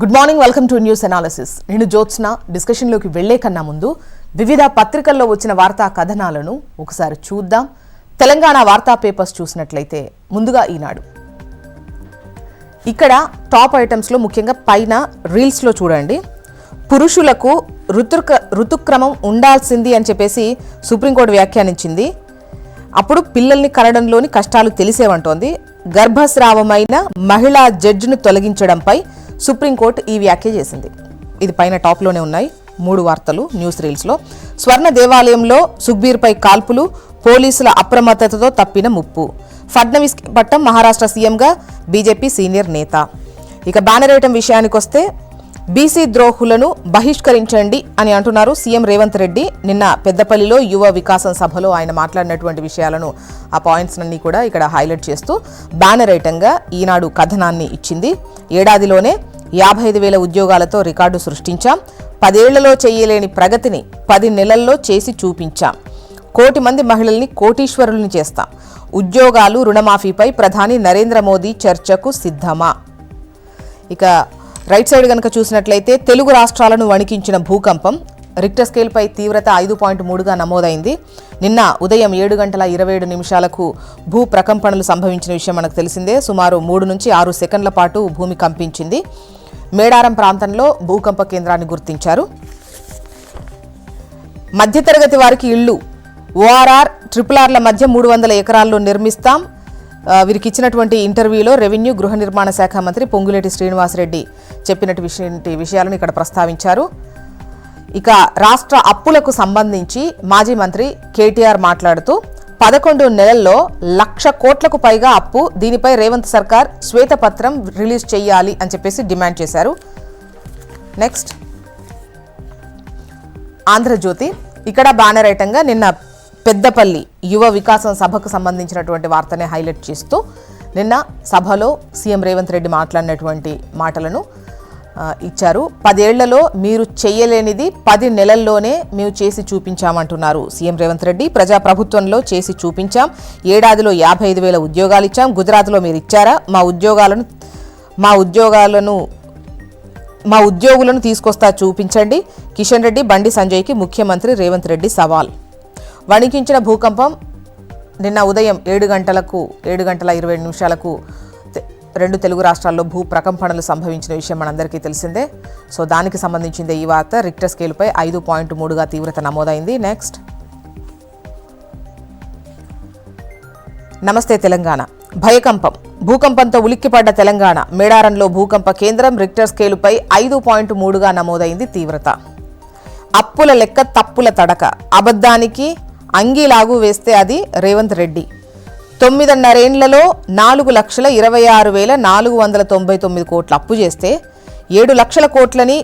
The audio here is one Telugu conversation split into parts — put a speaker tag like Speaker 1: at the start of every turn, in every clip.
Speaker 1: Good morning, welcome to news analysis. నేను జ్యోత్స్న. డిస్కషన్లోకి వెళ్లే కన్నా ముందు వివిధ పత్రికల్లో వచ్చిన వార్తా కథనాలను ఒకసారి చూద్దాం. తెలంగాణ వార్తా పేపర్స్ చూసినట్లయితే ముందుగా ఈనాడు. ఇక్కడ టాప్ ఐటమ్స్లో ముఖ్యంగా పైన రీల్స్లో చూడండి. పురుషులకు ఋతుక్రమం ఉండాల్సింది అని చెప్పేసి సుప్రీంకోర్టు వ్యాఖ్యానించింది. అప్పుడు పిల్లల్ని కనడంలోని కష్టాలు తెలిసేవంటోంది. గర్భస్రావమైన మహిళా జడ్జిను తొలగించడంపై సుప్రీంకోర్టు ఈ వ్యాఖ్య చేసింది. ఇది పైన టాప్లోనే ఉన్నాయి 3 వార్తలు న్యూస్ రీల్స్లో. స్వర్ణ దేవాలయంలో సుఖ్బీర్పై కాల్పులు, పోలీసుల అప్రమత్తతతో తప్పిన ముప్పు. ఫడ్నవీస్ పట్టం మహారాష్ట్ర సీఎంగా బీజేపీ సీనియర్ నేత. ఇక బ్యానర్ ఐటం విషయానికి వస్తే బీసీ ద్రోహులను బహిష్కరించండి అని అంటున్నారు సీఎం రేవంత్ రెడ్డి. నిన్న పెద్దపల్లిలో యువ వికాసం సభలో ఆయన మాట్లాడినటువంటి విషయాలను, ఆ పాయింట్స్ అన్ని కూడా ఇక్కడ హైలైట్ చేస్తూ బ్యానర్ ఐటంగా ఈనాడు కథనాన్ని ఇచ్చింది. ఏడాదిలోనే 55,000 ఉద్యోగాలతో రికార్డు సృష్టించాం. 10 ఏళ్లలో చేయలేని ప్రగతిని 10 నెలల్లో చేసి చూపించాం. 1 కోటి మంది మహిళల్ని కోటీశ్వరుల్ని చేస్తాం. ఉద్యోగాలు, రుణమాఫీపై ప్రధాని నరేంద్ర మోదీ చర్చకు సిద్ధమా. ఇక రైట్ సైడ్ కనుక చూసినట్లయితే తెలుగు రాష్ట్రాలను వణికించిన భూకంపం. రిక్టర్ స్కేల్పై తీవ్రత 5.3గా నమోదైంది. నిన్న ఉదయం 7:27 భూ ప్రకంపనలు సంభవించిన విషయం మనకు తెలిసిందే. సుమారు 3 నుంచి 6 సెకండ్ల పాటు భూమి కంపించింది. మేడారం ప్రాంతంలో భూకంప కేంద్రాన్ని గుర్తించారు. మధ్యతరగతి వారికి ఇళ్లు ఓఆర్ఆర్ RRRల మధ్య 300 ఎకరాల్లో నిర్మిస్తాం. వీరికి ఇచ్చినటువంటి ఇంటర్వ్యూలో రెవెన్యూ గృహ నిర్మాణ శాఖ మంత్రి పొంగులేటి శ్రీనివాసరెడ్డి చెప్పినటువంటి విషయాలను ఇక్కడ ప్రస్తావించారు. ఇక రాష్ట్ర అప్పులకు సంబంధించి మాజీ మంత్రి కేటీఆర్ మాట్లాడుతూ 11 నెలల్లో 1,00,000 కోట్లకు పైగా అప్పు, దీనిపై రేవంత్ సర్కార్ శ్వేతపత్రం రిలీజ్ చేయాలి అని చెప్పేసి డిమాండ్ చేశారు. నెక్స్ట్ ఆంధ్రజ్యోతి. ఇక్కడ బ్యానర్ ఐటంగా నిన్న పెద్దపల్లి యువ వికాసం సభకు సంబంధించినటువంటి వార్తనే హైలైట్ చేస్తూ నిన్న సభలో సీఎం రేవంత్ రెడ్డి మాట్లాడినటువంటి మాటలను ఇచ్చారు. 10 ఏళ్లలో మీరు చేయలేనిది 10 నెలల్లోనే మేము చేసి చూపించామంటున్నారు సీఎం రేవంత్ రెడ్డి. ప్రజాప్రభుత్వంలో చేసి చూపించాం. ఏడాదిలో 55,000 ఉద్యోగాలు ఇచ్చాం. గుజరాత్లో మీరు ఇచ్చారా? మా ఉద్యోగులను తీసుకొస్తా చూపించండి. కిషన్ రెడ్డి, బండి సంజయ్కి ముఖ్యమంత్రి రేవంత్ రెడ్డి సవాల్. వణికించిన భూకంపం. నిన్న ఉదయం 7:27 2 తెలుగు రాష్ట్రాల్లో భూ ప్రకంపనలు సంభవించిన విషయం మనందరికీ తెలిసిందే. సో దానికి సంబంధించింది ఈ వార్త. రిక్టర్ స్కేల్పై 5.3గా తీవ్రత నమోదైంది. నెక్స్ట్ నమస్తే తెలంగాణ. భయకంపం. భూకంపంతో ఉలిక్కిపడ్డ తెలంగాణ. మేడారంలో భూకంప కేంద్రం. రిక్టర్ స్కేలుపై 5.3గా నమోదైంది తీవ్రత. అప్పుల లెక్క తప్పుల తడక. అబద్ధానికి అంగీలాగు వేస్తే అది రేవంత్ రెడ్డి. 9.5 ఏళ్లలో 4,26,499 కోట్ల అప్పు చేస్తే 7 లక్షల కోట్లని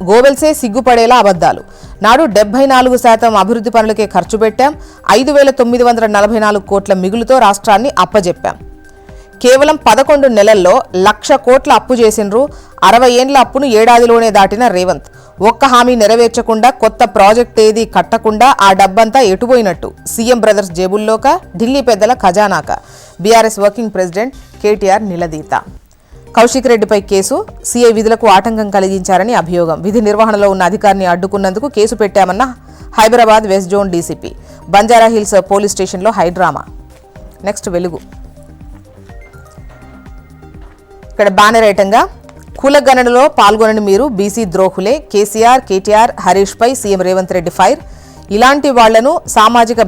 Speaker 1: గోబెల్సే సిగ్గుపడేలా అబద్ధాలు. నాడు 74% అభివృద్ధి పనులకే ఖర్చు పెట్టాం. 5,944 కోట్ల మిగులుతో రాష్ట్రాన్ని అప్పజెప్పాం. కేవలం 11 నెలల్లో 1,00,000 కోట్ల అప్పు చేసిండ్రు. 60 ఏండ్ల అప్పును ఏడాదిలోనే దాటిన రేవంత్. ఒక్క హామీ నెరవేర్చకుండా, కొత్త ప్రాజెక్ట్ ఏది కట్టకుండా ఆ డబ్బంతా ఎటుపోయినట్టు. సీఎం బ్రదర్స్ జేబుల్లోక, ఢిల్లీ పెద్దల ఖజానాక. బీఆర్ఎస్ వర్కింగ్ ప్రెసిడెంట్ కేటీఆర్ నిలదీత. కౌశిక్ రెడ్డిపై కేసు. సీఐ విధులకు ఆటంకం కలిగించారని అభియోగం. విధి నిర్వహణలో ఉన్న అధికారిని అడ్డుకున్నందుకు కేసు పెట్టామన్న Hyderabad west zone DCP. Banjara Hills police స్టేషన్లో హైడ్రామా. నెక్స్ట్ వెలుగు. ఇక్కడ బ్యానర్ ఐటంగా కులగణనలో పాల్గొనని మీరు బీసీ ద్రోహులే. కేసీఆర్, కేటీఆర్, హరీష్ పై సీఎం రేవంత్ రెడ్డి ఫైర్. ఇలాంటి వాళ్లను సామాజిక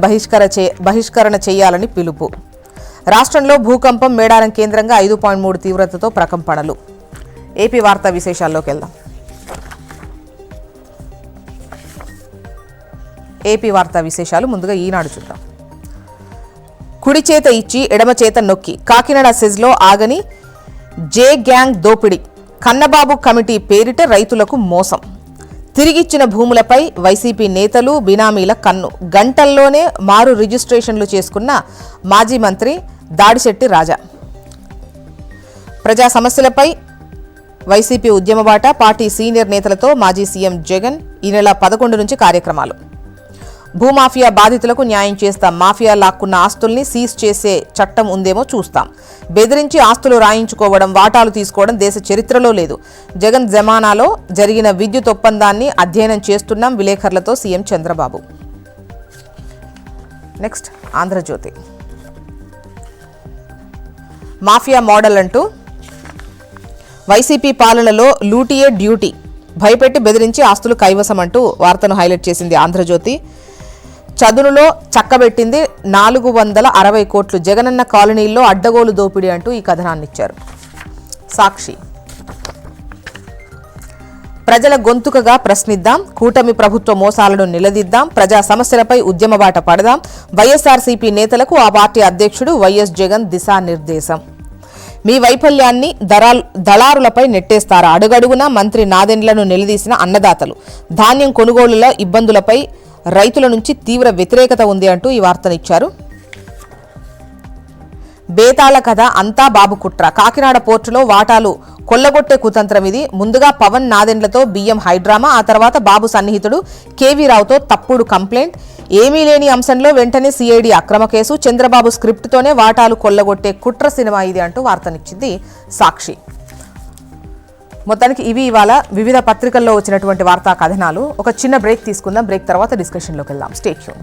Speaker 1: బహిష్కరణ చేయాలని పిలుపు. రాష్ట్రంలో భూకంపం. మేడారం కేంద్రంగా 5.3 తీవ్రతతో ప్రకంపనలు. ఏపీ వార్తా విశేషాల్లోకి వెళ్దాం. ఏపీ వార్తా విశేషాలు ముందుగా ఈనాడు చూద్దాం. కుడి చేత ఇచ్చి ఎడమ చేత నొక్కి కాకినాడ సెజ్లో ఆగని జే గ్యాంగ్ దోపిడీ. కన్నబాబు కమిటీ పేరిట రైతులకు మోసం. తిరిగిచ్చిన భూములపై వైసీపీ నేతలు, బినామీల కన్ను. గంటల్లోనే మారు రిజిస్ట్రేషన్లు చేసుకున్న మాజీ మంత్రి దాడిశెట్టి రాజా. ప్రజా సమస్యలపై వైసీపీ ఉద్యమబాట. పార్టీ సీనియర్ నేతలతో మాజీ సీఎం జగన్ ఈ నెల 11 నుంచి కార్యక్రమాలు. భూమాఫియా బాధితులకు న్యాయం చేస్తాం, మాఫియా లాక్కున్న ఆస్తుల్ని సీజ్ చేసే చట్టం ఉందేమో చూస్తాం, బెదిరించి ఆస్తులు రాయించుకోవడం, వాటాలు తీసుకోవడం దేశ చరిత్రలో లేదు, జగన్ జమానాలో జరిగిన విద్యుత్ ఒప్పందాన్ని అధ్యయనం చేస్తున్నాం విలేకరులతో CM Chandrababu. Next Andhra Jyothy. Mafia model అంటూ వైసీపీ పాలనలో లూటియే డ్యూటీ, భయపెట్టి బెదిరించి ఆస్తులు కైవసం అంటూ వార్తను హైలైట్ చేసింది ఆంధ్రజ్యోతి. చదునులో చక్కబెట్టింది 460 కోట్లు, జగనన్న కాలనీల్లో అడ్డగోలు దోపిడీ అంటూ ఈ కథనాన్ని ఇచ్చారు. సాక్షి. ప్రజల గొంతుకగా ప్రశ్నిద్దాం, కూటమి ప్రభుత్వ మోసాలను నిలదీద్దాం, ప్రజా సమస్యలపై ఉద్యమ బాట పడదాం, వైఎస్ఆర్సీపీ నేతలకు ఆ పార్టీ అధ్యక్షుడు వైఎస్ జగన్ దిశానిర్దేశం. మీ వైఫల్యాన్ని దళారులపై నెట్టేస్తారా? అడుగడుగునా మంత్రి నాదెండ్లను నిలదీసిన అన్నదాతలు. ధాన్యం కొనుగోలుల ఇబ్బందులపై రైతుల నుంచి తీవ్ర వ్యతిరేకత ఉంది అంటూ ఈ వార్తనిచ్చారు. బేతాళ కథ అంతా బాబు కుట్ర, కాకినాడ పోర్టులో వాటాలు కొల్లగొట్టే కుతంత్రం ఇది. ముందుగా పవన్ నాదెండ్లతో బియ్యం హైడ్రామా, ఆ తర్వాత బాబు సన్నిహితుడు కేవీ రావుతో తప్పుడు కంప్లైంట్, ఏమీ లేని అంశంలో వెంటనే సిఐడి అక్రమ కేసు, చంద్రబాబు స్క్రిప్ట్తోనే వాటాలు కొల్లగొట్టే కుట్ర సినిమా ఇది అంటూ వార్తనిచ్చింది సాక్షి. మొత్తానికి ఇవి ఇవాళ వివిధ పత్రికల్లో వచ్చినటువంటి వార్తా కథనాలు. ఒక చిన్న బ్రేక్ తీసుకుందాం, బ్రేక్ తర్వాత డిస్కషన్లోకి వెళ్దాం. Stay tune.